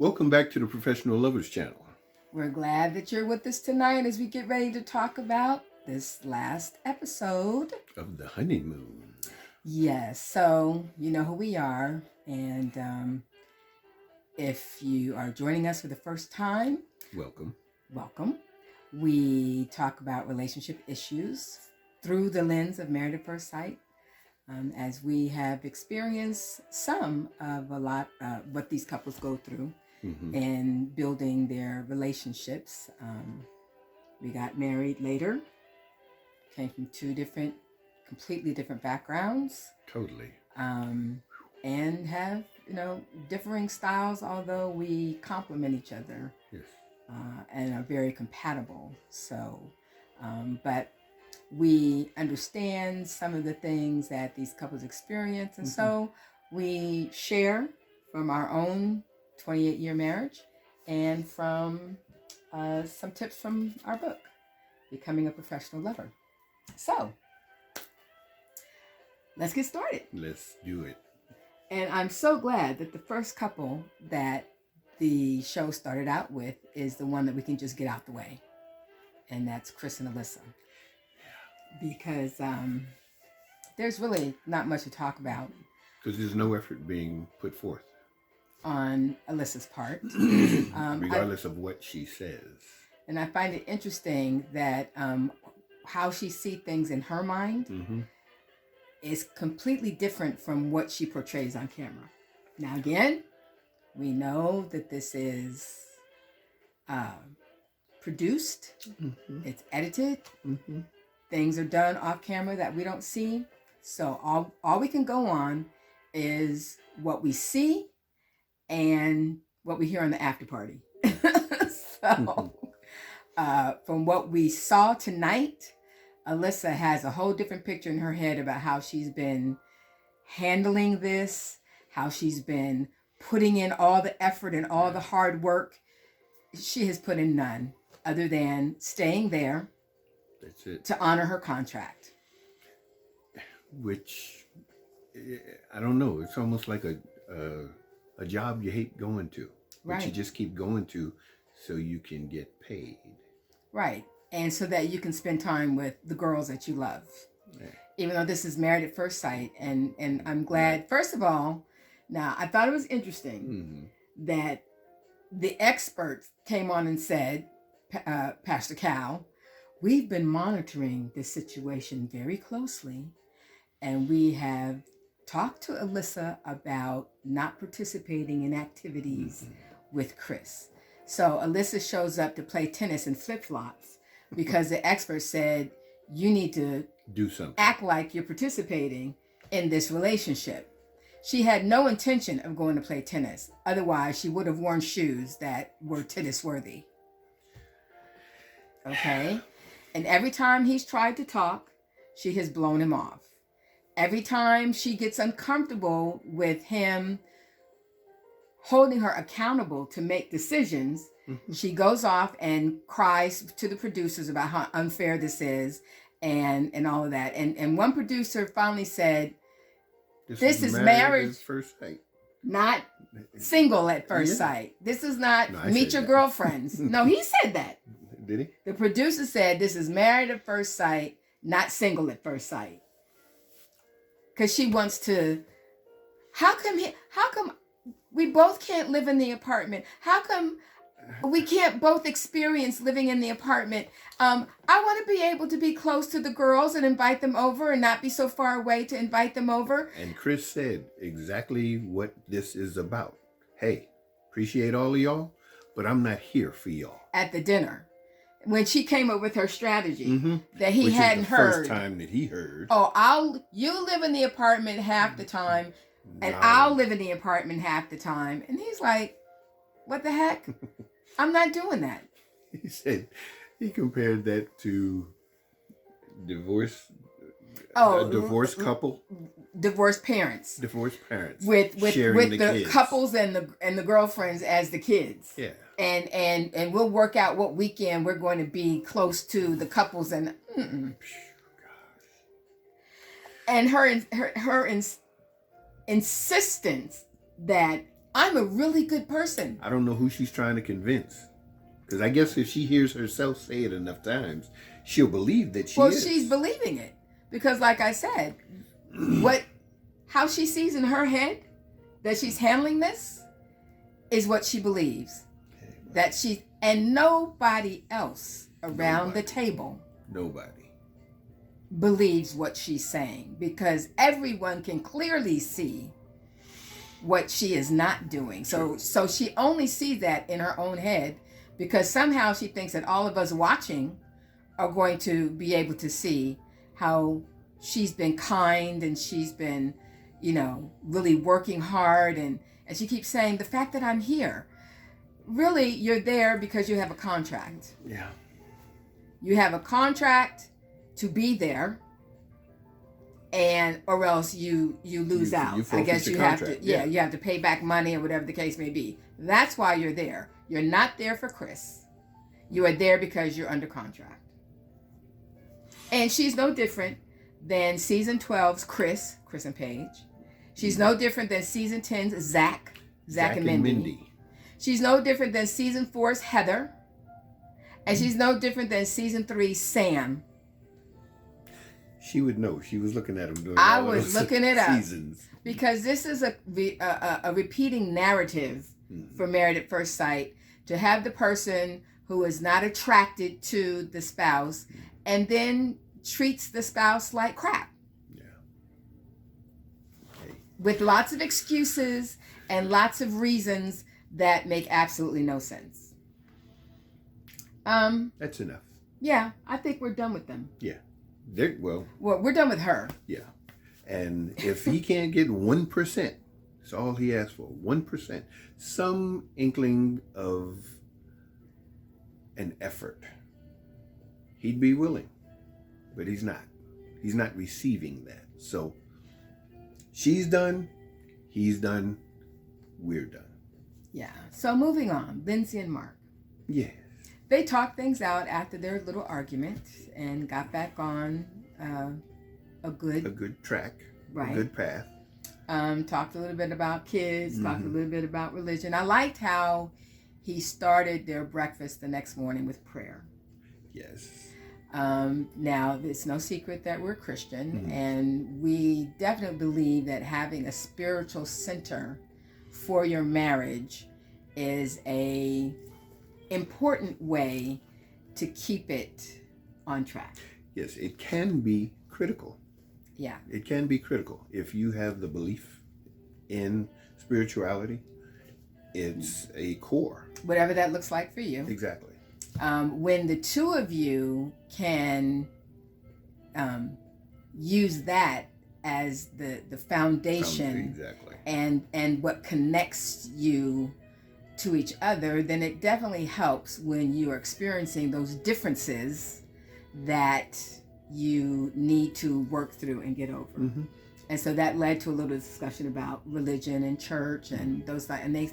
Welcome back to the Professional Lovers Channel. We're glad that you're with us tonight as we get ready to talk about this last episode Of the honeymoon. Yes, so you know who we are, and if you are joining us for the first time, Welcome. welcome. We talk about relationship issues through the lens of Married at First Sight, as we have experienced some of a lot what these couples go through in building their relationships. We got married later, came from two completely different backgrounds. Totally. And have, differing styles, although we complement each other. Yes. And are very compatible. So, but we understand some of the things that these couples experience. And so we share from our own 28-year marriage and from some tips from our book, Becoming a Professional Lover. So, let's get started. Let's do it. And I'm so glad that the first couple that the show started out with is the one that we can just get out the way. And that's Chris and Alyssa. Yeah. Because there's really not much to talk about. Because there's no effort being put forth. On Alyssa's part. Regardless of what she says. And I find it interesting that how she sees things in her mind is completely different from what she portrays on camera. Now again, we know that this is produced, it's edited, things are done off camera that we don't see. So all we can go on is what we see and what we hear on the after party. So from what we saw tonight, Alyssa has a whole different picture in her head about how she's been handling this, how she's been putting in all the effort and all the hard work. She has put in none other than staying there. That's it. To honor her contract. Which, I don't know, it's almost like a job you hate going to. But Right. you just keep going to so you can get paid. Right. And so that you can spend time with the girls that you love. Yeah. Even though this is Married at First Sight. And I'm glad, first of all, now I thought it was interesting that the experts came on and said, Pastor Cal, we've been monitoring this situation very closely. And we have talked to Alyssa about not participating in activities with Chris. So Alyssa shows up to play tennis in flip-flops because the expert said, you need to do something, act like you're participating in this relationship. She had no intention of going to play tennis. Otherwise, she would have worn shoes that were tennis worthy. Okay? And every time he's tried to talk, she has blown him off. Every time she gets uncomfortable with him holding her accountable to make decisions, she goes off and cries to the producers about how unfair this is and all of that. And one producer finally said, this is marriage at first sight. Not single at first sight. This is not meet your girlfriends. No, he said that. Did he? The producer said this is married at first sight, not single at first sight. Because she wants to, how come we both can't live in the apartment? How come we can't both experience living in the apartment? I want to be able to be close to the girls and invite them over and not be so far away to invite them over. And Chris said exactly what this is about. Hey, appreciate all of y'all, but I'm not here for y'all. At the dinner. When she came up with her strategy that he hadn't heard. First time that he heard. Oh, you live in the apartment half the time, and I'll live in the apartment half the time. And he's like, what the heck? I'm not doing that. He said, he compared that to divorced couple. Divorced parents. Divorced parents. With the kids. Couples and the girlfriends as the kids. Yeah. And we'll work out what weekend we're going to be close to the couples and and her insistence that I'm a really good person. I don't know who she's trying to convince. Because I guess if she hears herself say it enough times, she'll believe that she is. Well, she's believing it. Because like I said, how she sees in her head that she's handling this is what she believes. Okay, well, That she, and nobody else around the table Nobody. believes what she's saying, because everyone can clearly see what she is not doing. So she only sees that in her own head, because somehow she thinks that all of us watching are going to be able to see how she's been kind and she's been, really working hard. And she keeps saying, the fact that I'm here, really, you're there because you have a contract. Yeah. You have a contract to be there, or else you lose out. I guess you have to, you have to pay back money or whatever the case may be. That's why you're there. You're not there for Chris. You are there because you're under contract. And she's no different than season 12's Chris and Paige. She's no different than season 10's Zach and Mindy. She's no different than season 4's Heather. And she's no different than season 3's Sam. She would know. She was looking at him during I all was those looking it up seasons. Because this is a repeating narrative for Married at First Sight, to have the person who is not attracted to the spouse and then treats the spouse like crap. Yeah. Okay. With lots of excuses and lots of reasons that make absolutely no sense. That's enough. Yeah, I think we're done with them. Yeah. Well, we're done with her. Yeah. And if he can't get 1%, that's all he asked for, 1%, some inkling of an effort, he'd be willing. But he's not. He's not receiving that. So she's done. He's done. We're done. Yeah. So moving on. Lindsay and Mark. Yes. They talked things out after their little argument and got back on a good track. Right. A good path. Talked a little bit about kids. Talked a little bit about religion. I liked how he started their breakfast the next morning with prayer. Yes. Now, it's no secret that we're Christian, and we definitely believe that having a spiritual center for your marriage is a important way to keep it on track. Yes, it can be critical. Yeah. It can be critical. If you have the belief in spirituality, it's a core. Whatever that looks like for you. Exactly. When the two of you can use that as the foundation, exactly, and what connects you to each other, then it definitely helps when you are experiencing those differences that you need to work through and get over. And so that led to a little discussion about religion and church and those things, and they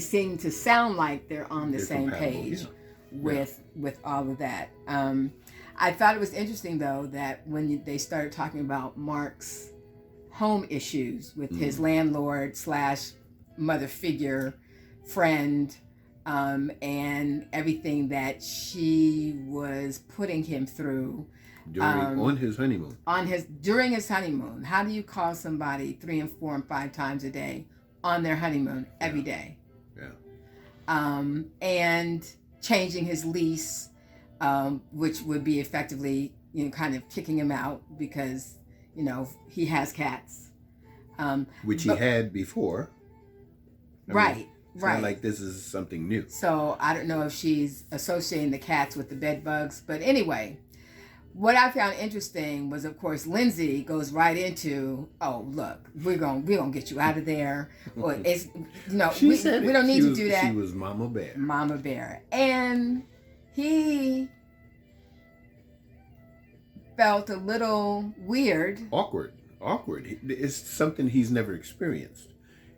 seem to sound like they're on the same page with all of that. I thought it was interesting, though, that when they started talking about Mark's home issues with his landlord / mother figure friend, and everything that she was putting him through on his honeymoon. During his honeymoon. How do you call somebody 3 and 4 and 5 times a day on their honeymoon every day? Yeah. And changing his lease, which would be effectively, kind of kicking him out because, he has cats. Which he had before. Right. It's not like this is something new. So I don't know if she's associating the cats with the bed bugs, but anyway, what I found interesting was, of course, Lindsay goes right into, "Oh, look, we're gonna get you out of there." Or it's we don't need to do that. She was Mama Bear. Mama Bear, and he felt a little weird. Awkward. It's something he's never experienced.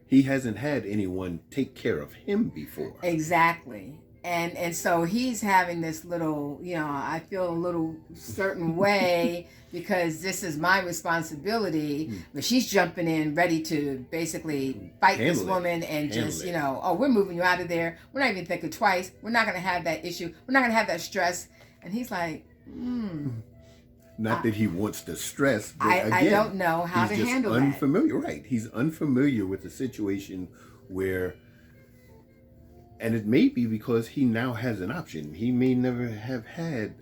He hasn't had anyone take care of him before. Exactly. And so he's having this little, I feel a little certain way because this is my responsibility. But she's jumping in, ready to basically fight this woman and just, oh, we're moving you out of there. We're not even thinking twice. We're not going to have that issue. We're not going to have that stress. And he's like, Not that he wants the stress. But I don't know how to handle that. Unfamiliar, right? He's unfamiliar with the situation where, and it may be because he now has an option. He may never have had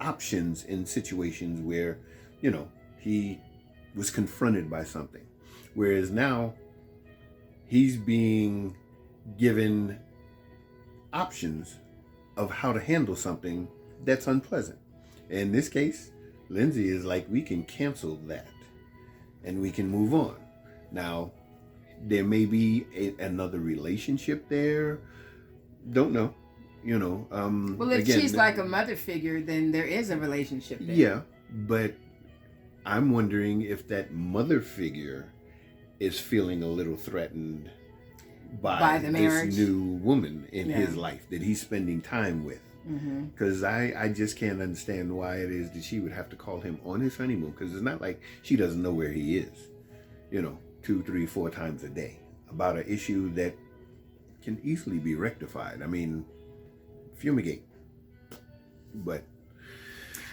options in situations where, he was confronted by something. Whereas now he's being given options of how to handle something that's unpleasant. In this case, Lindsay is like, we can cancel that and we can move on. Now, there may be another relationship there. Don't know. Well, if she's like a mother figure, then there is a relationship there. Yeah, but I'm wondering if that mother figure is feeling a little threatened by the marriage. This new woman in his life that he's spending time with. Because I just can't understand why it is that she would have to call him on his honeymoon, because it's not like she doesn't know where he is, 2, 3, 4 times a day about an issue that can easily be rectified. I mean, fumigate. But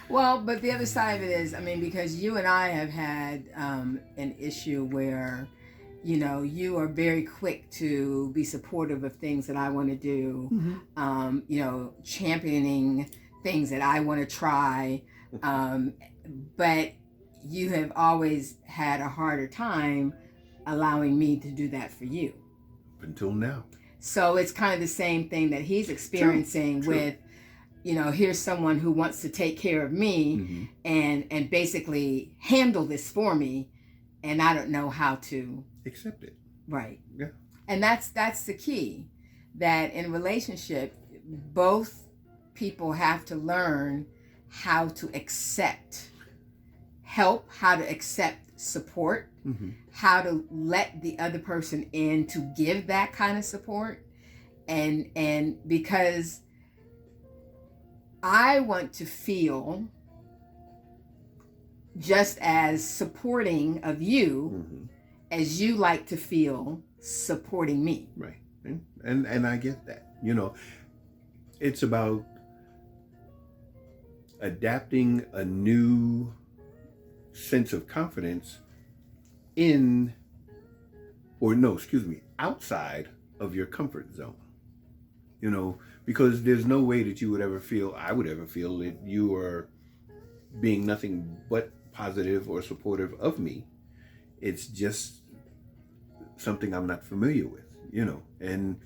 the other side of it is, because you and I have had an issue where, you are very quick to be supportive of things that I want to do, championing things that I want to try. But you have always had a harder time allowing me to do that for you. Until now. So it's kind of the same thing that he's experiencing. True. With, here's someone who wants to take care of me and basically handle this for me, and I don't know how to accept it. Right. Yeah. And that's the key, that in a relationship, both people have to learn how to accept help, how to accept support, how to let the other person in to give that kind of support. And because I want to feel just as supporting of you as you like to feel supporting me. Right. And I get that. It's about adapting a new sense of confidence outside of your comfort zone. Because there's no way that I would ever feel that you are being nothing but positive or supportive of me. It's just something I'm not familiar with, and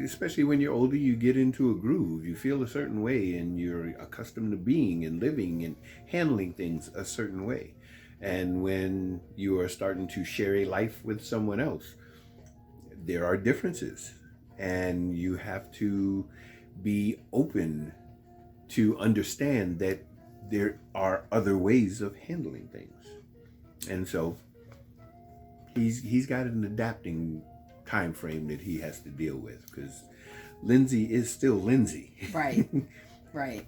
especially when you're older, you get into a groove, you feel a certain way, and you're accustomed to being and living and handling things a certain way. And when you are starting to share a life with someone else, there are differences, and you have to be open to understand that there are other ways of handling things. And so he's got an adapting time frame that he has to deal with, because Lindsay is still Lindsay. Right.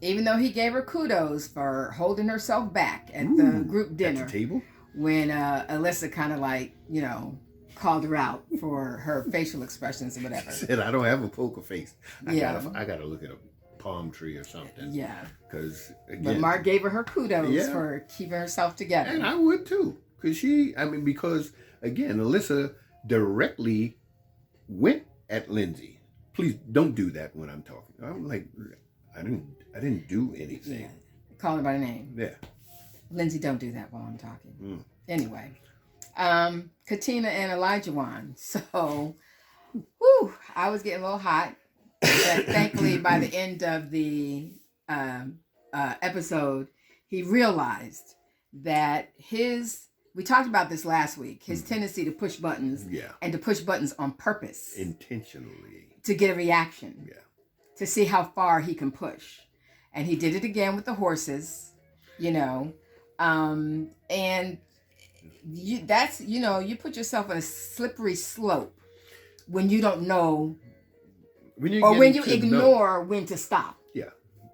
Even though he gave her kudos for holding herself back at the group dinner. At the table? When Alyssa kind of called her out for her facial expressions or whatever. Said, I don't have a poker face. I gotta look at a palm tree or something. Yeah. Because but Mark gave her kudos for keeping herself together. And I would too. Because again, Alyssa directly went at Lindsay. Please don't do that when I'm talking. I'm like, I didn't do anything. Yeah. Call her by name. Yeah. Lindsay, don't do that while I'm talking. Anyway, Katina and Olajuwon. So, I was getting a little hot. But thankfully, by the end of the episode, he realized that we talked about this last week, his tendency to push buttons and to push buttons on purpose. Intentionally. To get a reaction. Yeah. To see how far he can push. And he did it again with the horses, and you put yourself on a slippery slope when you don't know, when you ignore when to stop. Yeah.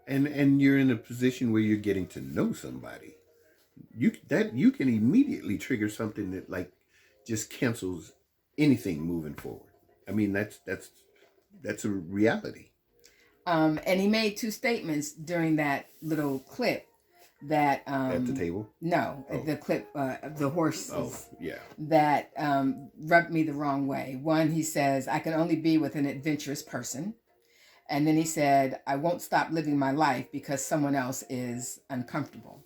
And you're in a position where you're getting to know somebody. You can immediately trigger something that like just cancels anything moving forward. I mean, that's a reality. And he made two statements during that little clip that At the table. no, the clip of the horses. Oh, yeah. That rubbed me the wrong way. One, he says, I can only be with an adventurous person. And then he said, I won't stop living my life because someone else is uncomfortable.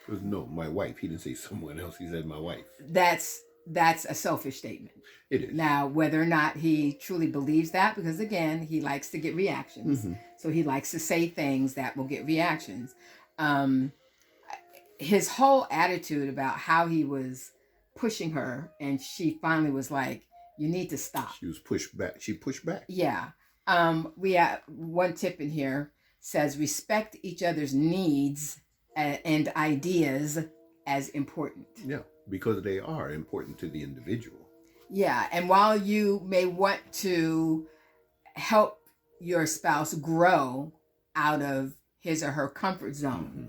No, my wife. He didn't say someone else. He said my wife. That's a selfish statement. It is. Now, whether or not he truly believes that, because again, he likes to get reactions. Mm-hmm. So he likes to say things that will get reactions. His whole attitude about how he was pushing her, and she finally was like, you need to stop. She was pushed back. She pushed back. Yeah. We have one tip in here says respect each other's needs and ideas as important. Yeah, because they are important to the individual. Yeah, and while you may want to help your spouse grow out of his or her comfort zone, mm-hmm.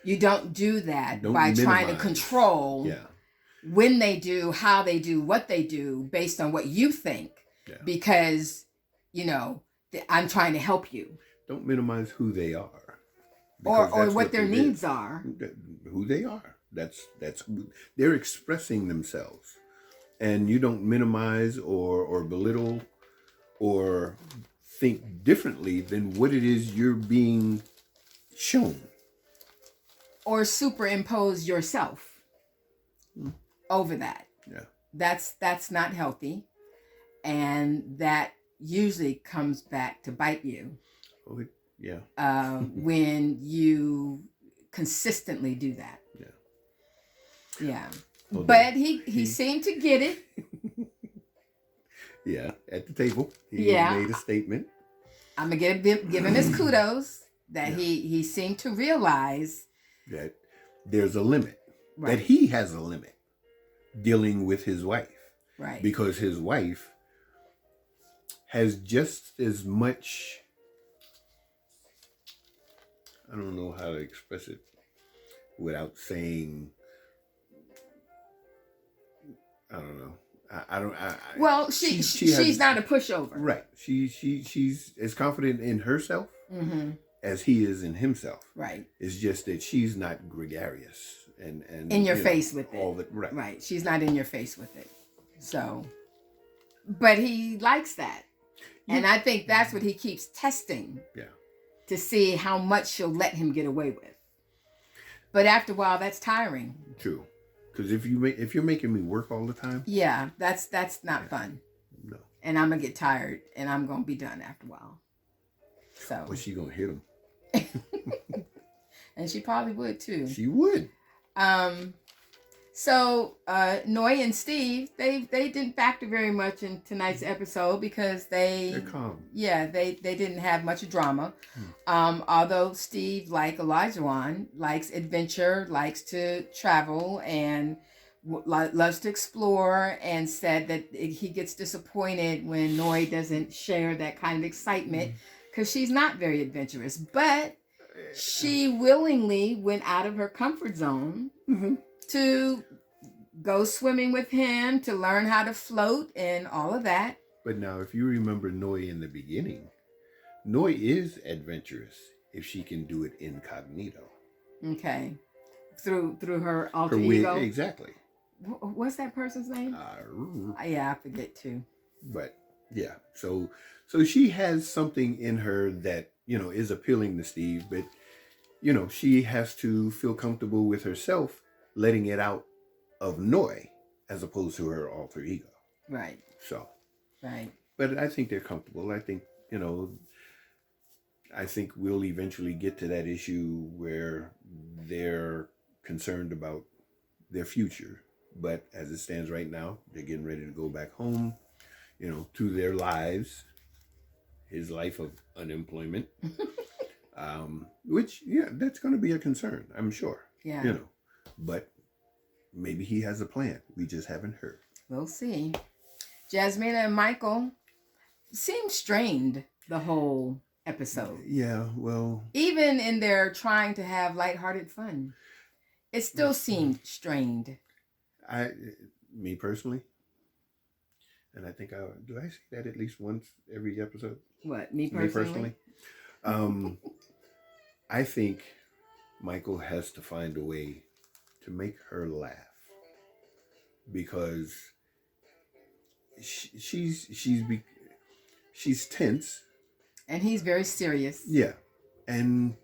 you don't do that by trying to control when they do, how they do, what they do based on what you think. Yeah. Because, you know, I'm trying to help you. Don't minimize who they are. Or what their needs are. Who they are. That's they're expressing themselves. And you don't minimize or belittle or think differently than what it is you're being shown. Or superimpose yourself over that. Yeah. That's not healthy. And that usually comes back to bite you. Oh, yeah. When you consistently do that. Yeah. Yeah. Oh, but he seemed to get it. Yeah, at the table. He made a statement. I'm going to give him his kudos that he seemed to realize that there's a limit. Right. That he has a limit dealing with his wife. Right. Because his wife has just as much, I don't know how to express it without saying, I don't know. Well, she's not a pushover. Right. She's as confident in herself mm-hmm. as he is in himself. Right. It's just that she's not gregarious and in your face with it. Right. Right. She's not in your face with it. So, but he likes that. Yeah. And I think that's what he keeps testing. Yeah. To see how much she'll let him get away with. But after a while, that's tiring. True. Because if you're making me work all the time, that's not fun. No. And I'm gonna get tired, and I'm gonna be done after a while. So. Well, she gonna hit him. And she probably would too. She would. So Noy and Steve, they didn't factor very much in tonight's episode because they're calm. Yeah, they didn't have much drama. Although Steve, like Olajuwon, likes adventure, likes to travel, and loves to explore, and said that he gets disappointed when Noy doesn't share that kind of excitement because she's not very adventurous. But she willingly went out of her comfort zone. Mm-hmm. To go swimming with him, to learn how to float and all of that. But now, if you remember Noy in the beginning, Noy is adventurous if she can do it incognito. Okay. Through her alter ego? Exactly. What's that person's name? Yeah, I forget too. But, yeah. So she has something in her that, is appealing to Steve, but, she has to feel comfortable with herself letting it out of Noy as opposed to her alter ego. Right. So. Right. But I think they're comfortable. I think, I think we'll eventually get to that issue where they're concerned about their future. But as it stands right now, they're getting ready to go back home, to their lives. His life of unemployment. Which, that's going to be a concern, I'm sure. Yeah. But maybe he has a plan. We just haven't heard. We'll see. Jasmine and Michael seemed strained the whole episode. Yeah, well, even in their trying to have lighthearted fun, it still seemed strained. Me personally, and I think do I say that at least once every episode? What, me personally? I think Michael has to find a way to make her laugh because she's tense, and he's very serious. Yeah, and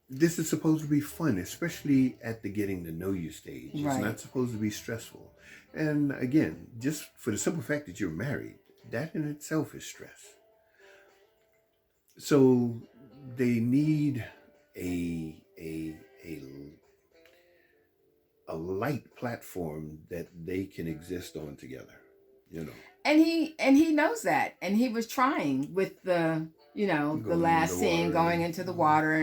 this is supposed to be fun, especially at the getting to know you stage. It's not supposed to be stressful. And again, just for the simple fact that you're married, that in itself is stress. So they need a light platform that they can exist on together, you know. And he knows that, and he was trying with the the last scene, going into the water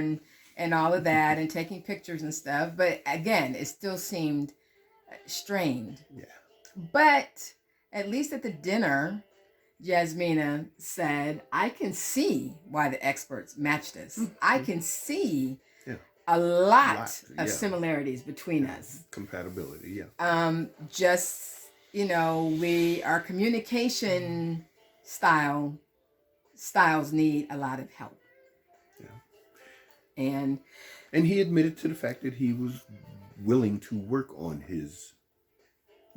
and all of that, and taking pictures and stuff. But again, it still seemed strained. Yeah. But at least at the dinner, Jasmina said, "I can see why the experts matched us. I can see a lot of similarities between us. Compatibility, yeah. Just, our communication styles need a lot of help." Yeah. And he admitted to the fact that he was willing to work on his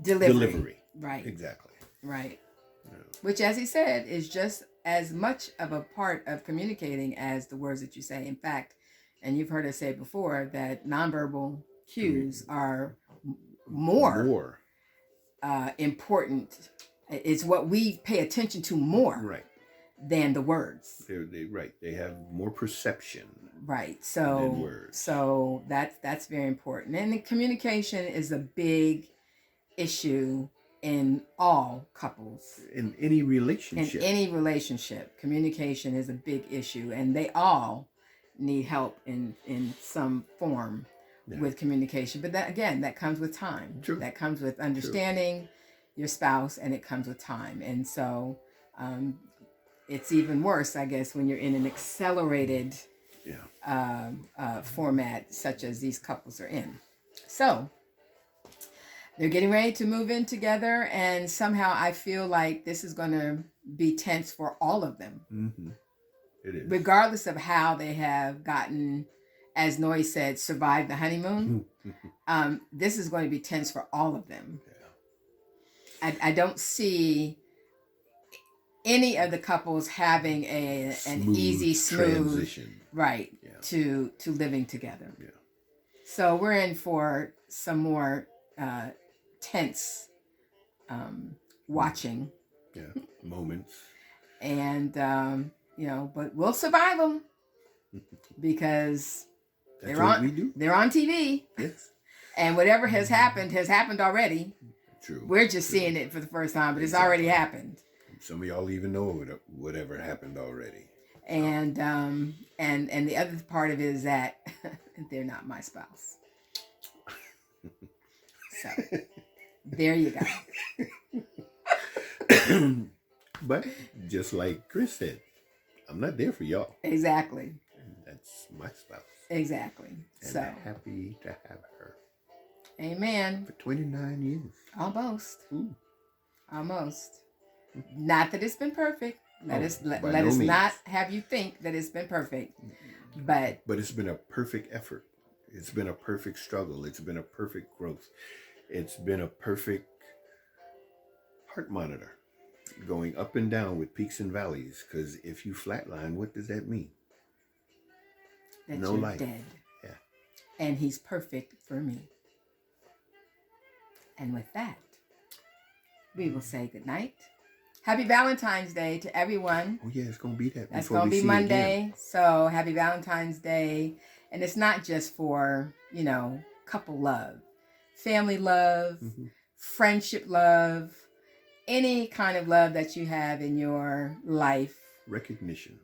delivery. Right. Exactly. Right. Yeah. Which, as he said, is just as much of a part of communicating as the words that you say. In fact, and you've heard us say before that nonverbal cues are more important. It's what we pay attention to more than the words. They have more perception. Right. So, than words. So that's very important. And the communication is a big issue in all couples. In any relationship. Communication is a big issue, and they all need help in some form with communication. But that comes with time. True. That comes with understanding your spouse, and it comes with time. And so it's even worse, I guess, when you're in an accelerated format such as these couples are in. So they're getting ready to move in together, and somehow I feel like this is going to be tense for all of them. Mm-hmm. It is. Regardless of how they have gotten, as Noy said, survived the honeymoon. This is going to be tense for all of them. Yeah. I don't see any of the couples having an easy, smooth transition, to living together. Yeah. So we're in for some more tense watching moments, and but we'll survive them because they're on TV. Yes. And whatever has happened already. True. We're just seeing it for the first time, but it's already happened. Some of y'all even know whatever happened already. And the other part of it is that they're not my spouse. So there you go. But just like Chris said, I'm not there for y'all. Exactly. That's my spouse. Exactly. And I'm happy to have her. Amen. For 29 years. Almost. Ooh. Almost. Not that it's been perfect. Let us not have you think that it's been perfect. But it's been a perfect effort. It's been a perfect struggle. It's been a perfect growth. It's been a perfect heart monitor, going up and down with peaks and valleys. Because if you flatline, what does that mean? That no you're life. Dead. Yeah. And he's perfect for me. And with that, we will say goodnight. Happy Valentine's Day to everyone. Oh yeah, it's gonna be that. That's gonna be Monday. So happy Valentine's Day. And it's not just for, couple love. Family love, friendship love, any kind of love that you have in your life. Recognition.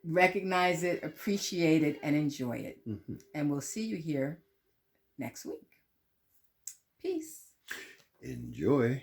Recognize it, appreciate it, and enjoy it. And we'll see you here next week. Peace. Enjoy.